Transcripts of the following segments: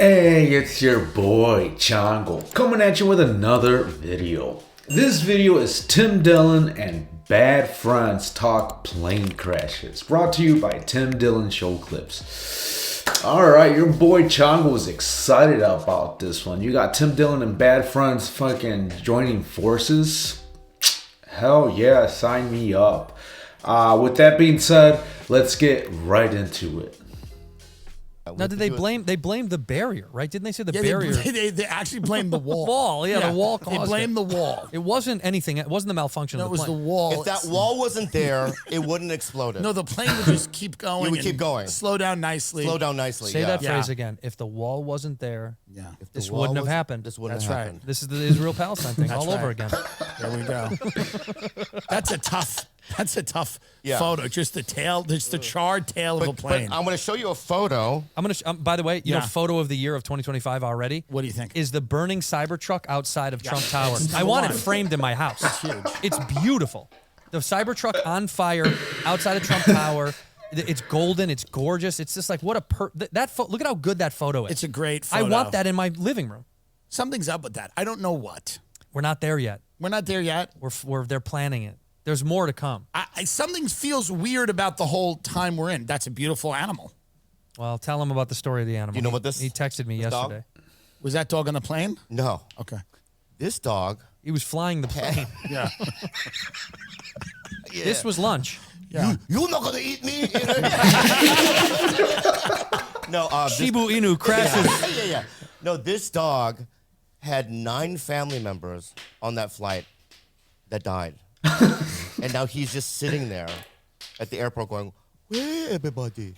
Hey, it's your boy Chongle coming at you with another video. This video is Tim Dillon and Bad Friends Talk Plane Crashes, brought to you by Tim Dillon Show Clips. Alright, your boy Chongle was excited about this one. You got Tim Dillon and Bad Friends fucking joining forces. Hell yeah, sign me up. With that being said, let's get right into it. Now, did they blame? They blamed the barrier, right? Didn't they say the barrier? They actually blamed the wall. The wall, the wall caused They blamed the wall. It wasn't anything. It wasn't the malfunction No, of it the was plane. the wall. If that wall wasn't there, it wouldn't explode. No, the plane would just keep going. It would and keep going. Slow down nicely. Slow down nicely. Say yeah. that Yeah. phrase again. If the wall wasn't there, Yeah. If the this wall wouldn't have wasn't- happened. This wouldn't That's have right. happened. This is the Israel-Palestine thing all over right. again. There we go. That's a tough Yeah. photo. Just the tail. Just the charred tail of a plane. But I'm going to show you a photo. I'm gonna. By the way, you know, Yeah. photo of the year of 2025 already. What do you think? Is the burning Cybertruck outside of Trump Tower? it's I want it number one. framed in my house. It's huge. It's beautiful. The Cybertruck on fire outside of Trump Tower. It's golden. It's gorgeous. It's just like what a look at how good that photo is. It's a great photo. I want that in my living room. Something's up with that. I don't know what. We're not there yet. We're not there yet. They're planning it. There's more to come. Something feels weird about the whole time we're in. That's a beautiful animal. Well, tell him about the story of the animal. You know what this- He texted me this dog? yesterday. Was that dog on the plane? No. Okay. This dog. He was flying the plane. Yeah. Yeah. This was lunch. Yeah. You're not going to eat me. No. Shibu Inu crashes. Yeah. No, this dog had 9 family members on that flight that died. And now he's just sitting there at the airport going, where everybody?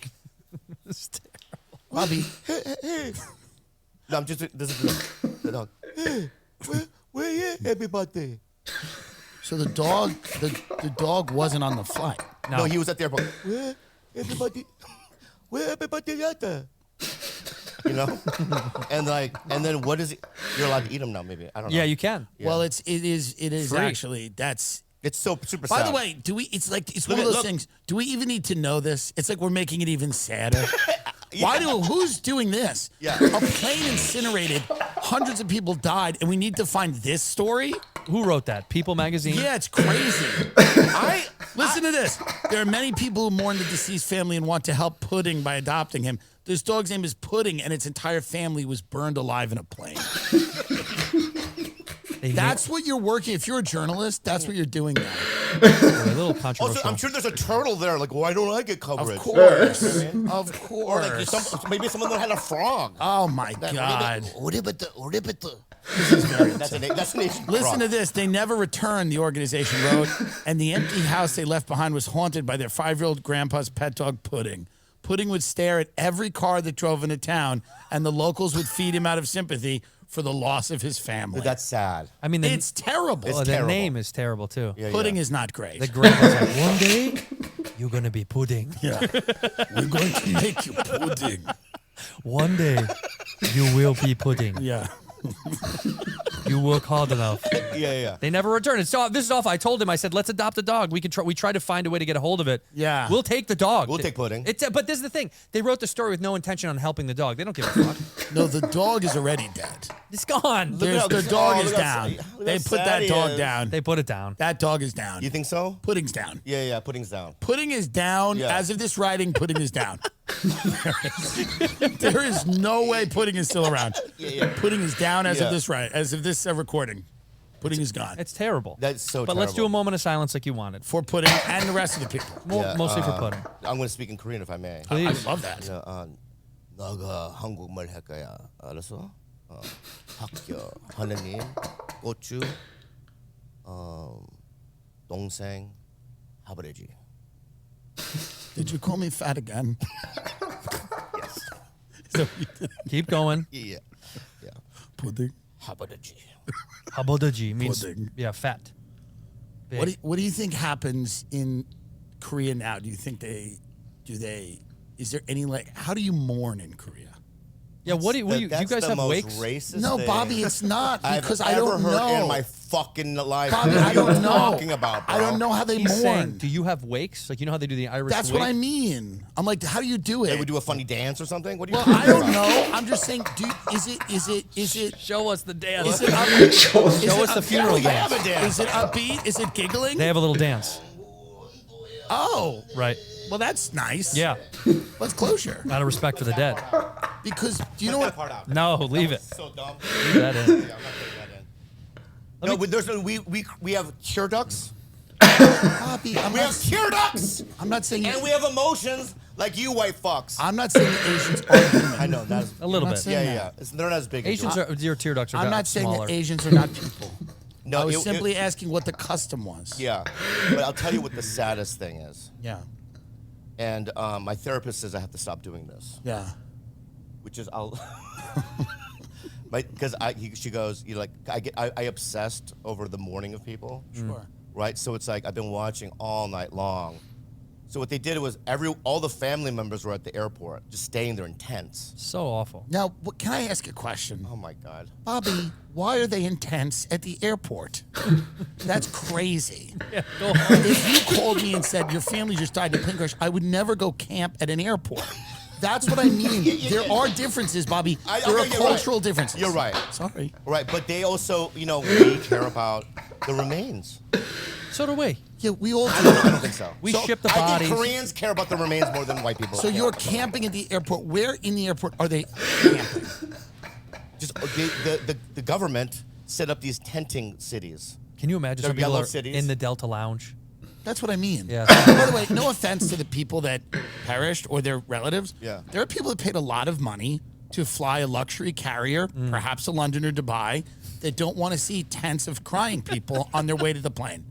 It's terrible. Bobby. Hey. No, I'm just, this is the dog. Hey, where everybody? So the dog wasn't on the flight. No, he was at the airport. Where everybody? Where everybody at there? You know, and then what is it? You're allowed to eat them now, maybe. I don't know. Yeah, you can. Yeah. Well, it is Free. actually that's. It's so super By sad. the way, it's Look one of at- those look. things. Do we even need to know this? It's like we're making it even sadder. Who's doing this? Yeah. A plane incinerated, hundreds of people died, and we need to find this story? Who wrote that? People magazine? Yeah, it's crazy. Listen to this. There are many people who mourn the deceased family and want to help Pudding by adopting him. This dog's name is Pudding, and its entire family was burned alive in a plane. That's what you're working. If you're a journalist, that's what you're doing now. a little controversial. Also, I'm sure there's a turtle there. Like, why don't I get coverage? Of course. Of Or like course. maybe someone that had a frog. Oh my God. That's an Asian Listen frog. to this. They never returned, the organization wrote, and the empty house they left behind was haunted by their 5-year-old grandpa's pet dog, Pudding. Pudding would stare at every car that drove into town, and the locals would feed him out of sympathy for the loss of his family. That's sad. I mean, It's terrible. It's the terrible. name is terrible too. Yeah, Pudding yeah. is not great. The grandpa's like, one day you're gonna be pudding. Yeah. We're going to make you pudding. One day you will be pudding. Yeah. You work hard enough. Yeah. They never returned it. So this is off. I told him. I said, let's adopt a dog. We tried to find a way to get a hold of it. Yeah. We'll take the dog. We'll take Pudding. But this is the thing. They wrote the story with no intention on helping the dog. They don't give a fuck. No, the dog is already dead. It's gone. The dog is down. They put that dog down. They put it down. That dog is down. You think so? Pudding's down. Yeah. Pudding's down. Pudding is down. Yeah. As of this writing, Pudding is down. There is no way Pudding is still around. Yeah. Pudding is down as of Yeah. this as of this recording. Pudding is gone. It's terrible. That's so But let's do a terrible. moment of silence like you wanted. For Pudding and the rest of the people. Yeah, Mostly for pudding. I'm going to speak in Korean if I may. I Please. love that. 너가 한국말 할 거야. 알았어? 학교, 하느님, 고추, 동생, 아버지. Did you call me fat again? Yes. So you did. Keep going. Yeah. Pudding. 아버지. Habodaji means Pudding. fat. Big. What do you think happens in Korea now? Do you think is there any how do you mourn in Korea? Yeah, what do you That's guys the have most wakes? Racist No, thing Bobby, it's not because I I've ever don't heard know. in my fucking life. Bobby, What are I you don't know. talking about, bro? I don't know how they He's saying, mourn. do you have wakes? Like, you know how they do the Irish That's wake? what I mean. I'm like, how do you do They it? would do a funny dance or something. What do you? Well, I don't know. I'm just saying. Is it? Show us the dance. Is it upbeat? Show us Is it the funeral upbeat? dance. Is it upbeat? Is it giggling? They have a little dance. Oh, Right. well, that's nice. Yeah. What's closure? Out of respect for the dead. Because do you know what? part out. No, leave it. So dumb. Leave that in. Yeah, I'm not putting that in. No, but there's we have cure ducts. Bobby, We have cure ducts, I'm not saying. and we have emotions like you white fucks. I'm not saying that Asians are human. I know that's A little I'm not bit. saying yeah, that. yeah. They're not as big. Asians as are, your tear ducts are I'm got not saying smaller. that Asians are not people. No, I was simply asking what the custom was. yeah. But I'll tell you what the saddest thing is. Yeah. And my therapist says I have to stop doing this, Yeah. which is I'll. Because she goes, you know, like I obsessed over the mourning of people. Sure. Right? So it's like I've been watching all night long. So what they did was all the family members were at the airport, just staying there in tents. So awful. Now, can I ask a question? Oh my God. Bobby, why are they in tents at the airport? That's crazy. Yeah, go on. If you called me and said your family just died in a plane crash, I would never go camp at an airport. That's what I mean. There are differences, Bobby. There are Okay, you're cultural right. differences. You're right. Sorry. Right, but they also, you know, we care about the remains. So do we. Yeah, we all I do. don't think so. We So ship the I bodies. think Koreans care about the remains more than white people. So care. you're camping at the airport. Where in the airport are they camping? just the government set up these tenting cities. Can you imagine They're some people yellow are cities. in the Delta Lounge? That's what I mean. Yeah. By the way, no offense to the people that perished or their relatives. Yeah. There are people that paid a lot of money to fly a luxury carrier, perhaps to London or Dubai, that don't want to see tents of crying people on their way to the plane.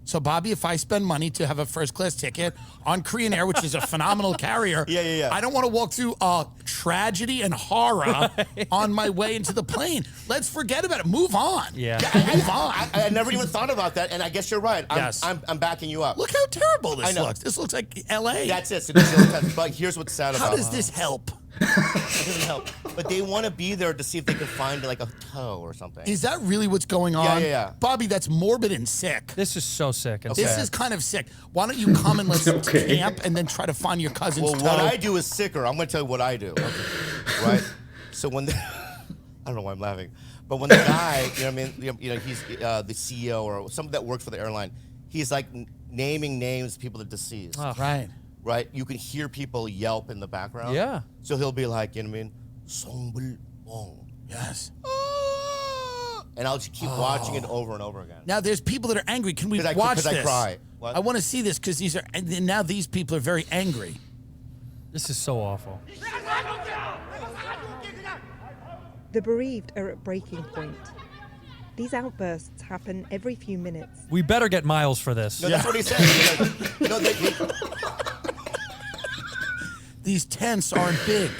So, Bobby, if I spend money to have a first class ticket on Korean Air, which is a phenomenal carrier, Yeah. I don't want to walk through tragedy and horror on my way into the plane. Let's forget about it. Move on. Yeah. Move on. I never even thought about that, and I guess you're right. Yes. I'm backing you up. Look how terrible I this know. looks. This looks like L.A. That's it. So this is intense. But here's what's sad about How it. does this help? It doesn't help. But they want to be there to see if they can find like a toe or something. Is that really what's going on? Yeah. Bobby, that's morbid and sick. This is so sick. And This sad. is kind of sick. Why don't you come and let's Okay. camp and then try to find your cousin's Well, toe? what I do is sicker. I'm going to tell you what I do. Right? So when I don't know why I'm laughing, but when the guy, you know what I mean, you know he's the CEO or somebody that works for the airline, he's like naming names of people that are deceased. Oh. Right. Right? You can hear people yelp in the background. Yeah. So he'll be like, you know what I mean? Songbul Bong. Yes. And I'll just keep watching it over and over again. Now there's people that are angry. Can we 'Cause I- watch 'cause this? I cry. What? I want to see this because these are and then now these people are very angry. This is so awful. The bereaved are at breaking point. These outbursts happen every few minutes. We better get Miles for this. No, that's what he said. He's like, no, These tents aren't big.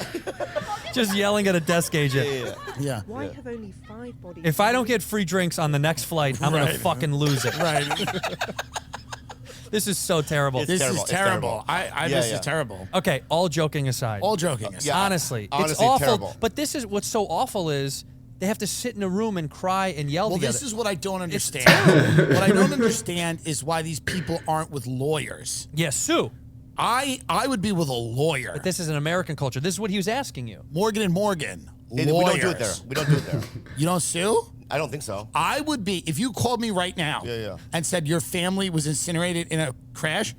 Just yelling at a desk agent. Yeah. Why have only 5 bodies? If I don't get free drinks on the next flight, I'm Right. gonna fucking lose it. Right. This is so terrible. This terrible. is It's terrible. terrible. This Yeah. is terrible. Okay, all joking aside. All joking aside. Yeah. Honestly, it's Honestly, awful. terrible. But this is what's so awful is they have to sit in a room and cry and yell Well, together. this is what I don't It's understand. What I don't understand is why these people aren't with lawyers. Yes, sue. I would be with a lawyer. But this is an American culture. This is what he was asking you. Morgan and Morgan. we Lawyers. don't do it there. We don't do it there. You don't sue? I don't think so. I would be, if you called me right now Yeah. and said your family was incinerated in a crash,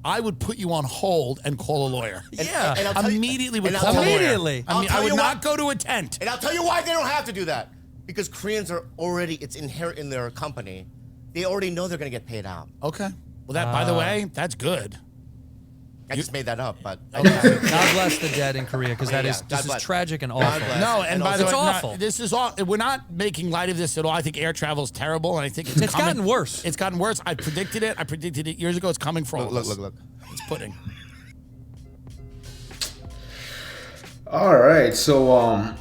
I would put you on hold and call a lawyer. Yeah. and I'll tell you- Immediately would and call I'll a lawyer. Immediately. I mean, I'll I tell would you not what- go to a tent. And I'll tell you why they don't have to do that. Because Koreans are already, it's inherent in their company. They already know they're going to get paid out. Okay. Well, that, by the way, that's good. I just made that up, but God bless the dead in Korea because Yeah, that is God this is bless. tragic and God awful. bless. No, and And by the way, also- no, It's awful. this is all. We're not making light of this at all. I think air travel is terrible, and I think It's coming. gotten worse. It's gotten worse. I predicted it. I predicted it years ago. It's coming for all of us. Look. It's pudding. All right, so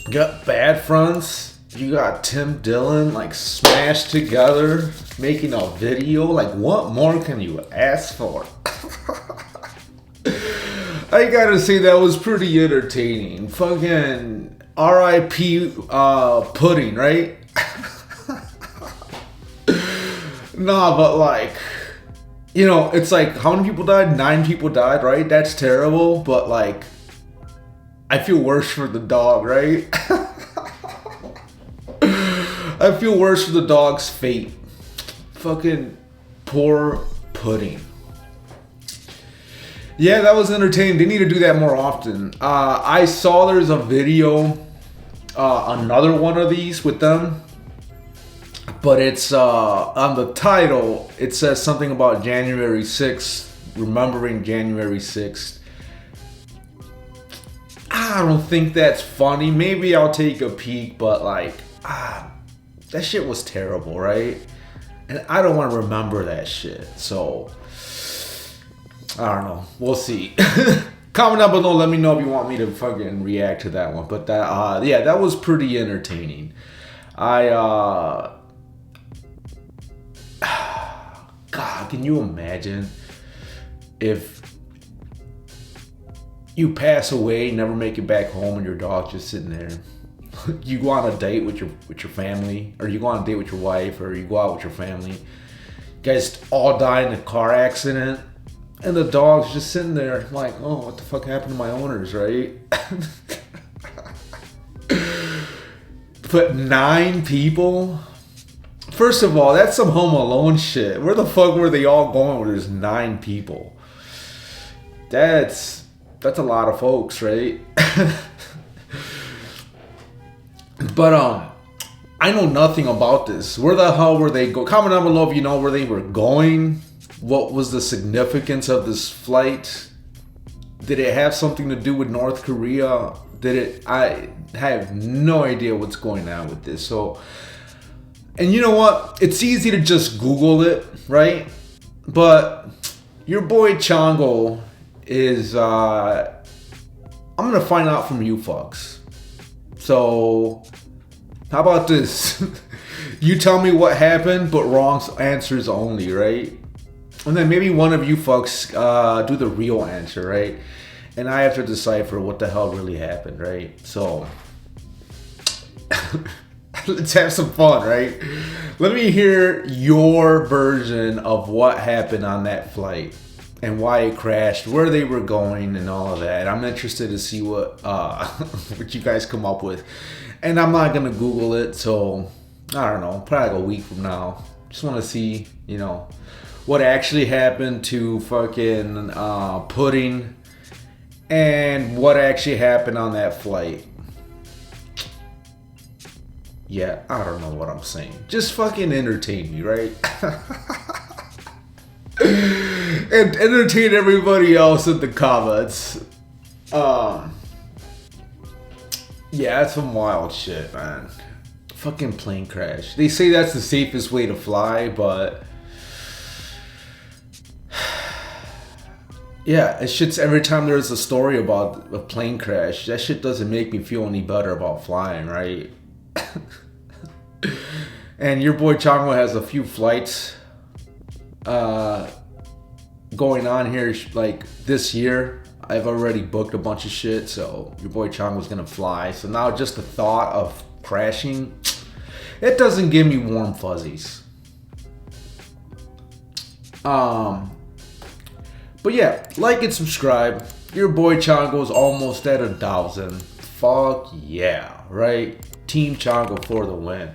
got Bad Fronts. You got Tim Dillon like smashed together, making a video. Like, what more can you ask for? I gotta say that was pretty entertaining. Fucking R.I.P. Pudding, right? Nah, but like, you know, it's like, how many people died? 9 people died, right? That's terrible, but like, I feel worse for the dog, right? I feel worse for the dog's fate. Fucking poor Pudding. Yeah, that was entertaining. They need to do that more often. I saw there's a video, another one of these with them, but it's on the title, it says something about January 6th, remembering January 6th. I don't think that's funny. Maybe I'll take a peek, but like, that shit was terrible, right? And I don't want to remember that shit. So, I don't know. We'll see. Comment down below. Let me know if you want me to fucking react to that one. But that, yeah, that was pretty entertaining. God, can you imagine if you pass away, never make it back home, and your dog's just sitting there? You go on a date with your family, or you go on a date with your wife, or you go out with your family. You guys all die in a car accident, and the dog's just sitting there like, oh, what the fuck happened to my owners, right? But 9 people? First of all, that's some Home Alone shit. Where the fuck were they all going where there's 9 people? That's a lot of folks, right? But I know nothing about this. Where the hell were they go? Comment down below if you know where they were going. What was the significance of this flight? Did it have something to do with North Korea? I have no idea what's going on with this. So, and you know what? It's easy to just Google it, right? But your boy Chongo is, I'm gonna find out from you fucks. So, how about this? You tell me what happened, but wrong answers only, right? And then maybe one of you folks do the real answer, right? And I have to decipher what the hell really happened, right? So, let's have some fun, right? Let me hear your version of what happened on that flight and why it crashed, where they were going, and all of that. I'm interested to see what what you guys come up with. And I'm not gonna Google it, so I don't know, probably like a week from now. Just want to see, you know, what actually happened to fucking Pudding, and what actually happened on that flight. Yeah, I don't know what I'm saying. Just fucking entertain me, right? And entertain everybody else in the comments. Yeah, that's some wild shit, man. Fucking plane crash. They say that's the safest way to fly, but yeah, it shit's every time there's a story about a plane crash, that shit doesn't make me feel any better about flying, right? And your boy Chongo has a few flights going on here like this year. I've already booked a bunch of shit, so your boy Chongo's gonna fly. So now just the thought of crashing, it doesn't give me warm fuzzies. But yeah, like and subscribe. Your boy Chongo's almost at 1,000. Fuck yeah, right? Team Chongo for the win.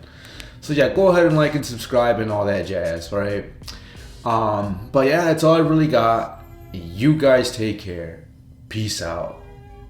So yeah, go ahead and like and subscribe and all that jazz, right? But yeah, that's all I really got. You guys take care. Peace out.